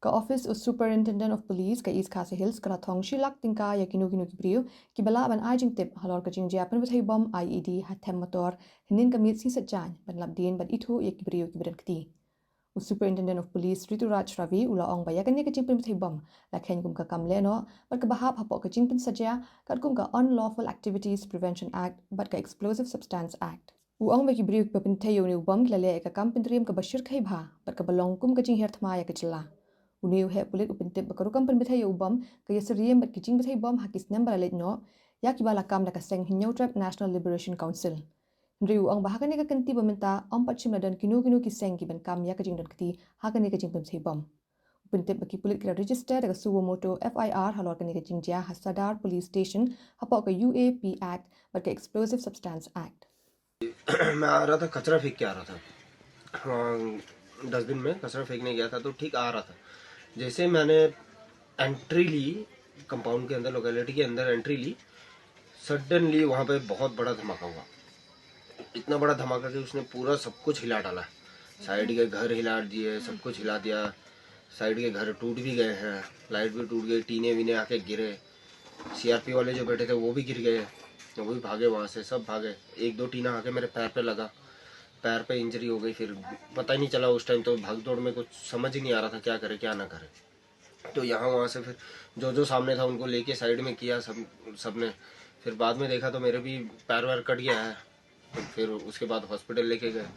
Ka office of Superintendent of Police ka East Khasi Hills kana Thong Shilak tingka ya kinu ki brio ki bala ban ajing tip halor ka jing japan with bom IED hat Them Metor hinin ka mit si sajan ban labdin ban itu ya ki brio ki bedan kti. Superintendent of Police Rituraj Ravi ula ong ba ya kan ya ka jing pin with bom la khen kum ka kam le no bat ka bahap hapok ka jing pin saja kat kum ka Unlawful Activities Prevention Act bat ka Explosive Substance Act. Uang bagi brio ka pin tayo ni bom klale ka kam pin triam ka bashir khai bha bat ka balong kum ka jing her thma ya ka chilla. Uniu he pulit upintip bakarukam pen bethai ubam kaya seriem bat kijing bethai bom hakis number alet no ya kibala kam da kaseng hinyo trap National Liberation Council. Riu ang bahakani ka kanti baminta ang patchim na dan kinu kiseng kiban kam ya kajing dan kati hakani kajing bethai bom. Upintip baki pulit kira register da suwo moto FIR halor kani kajing dia Hasadar Police Station hapok ka UAP Act bat ka Explosive Substance Act. मैं आ रहा था कचरा फेंक के आ रहा था dustbin में कचरा फेंकने गया था तो ठीक आ रहा था जैसे मैंने एंट्री ली कंपाउंड के अंदर लोकेलिटी के अंदर एंट्री ली सडनली वहाँ पे बहुत बड़ा धमाका हुआ इतना बड़ा धमाका कि उसने पूरा सब कुछ हिला डाला साइड के घर हिला दिए सब कुछ हिला दिया साइड के घर टूट भी गए हैं लाइट भी टूट गई टीने वीने आके गिरे सीआरपी वाले जो बैठे थे वो भी गिर गए वो भी भागे वहाँ से सब भागे एक दो टीना आके मेरे पैर पे लगा पैर पे इंजरी हो गई फिर पता ही नहीं चला उस टाइम तो भाग दौड़ में कुछ समझ ही नहीं आ रहा था क्या करे क्या ना करे तो यहाँ वहाँ से फिर जो सामने था उनको लेके साइड में किया सबने फिर बाद में देखा तो मेरे भी पैर वैर कट गया है तो फिर उसके बाद हॉस्पिटल लेके गए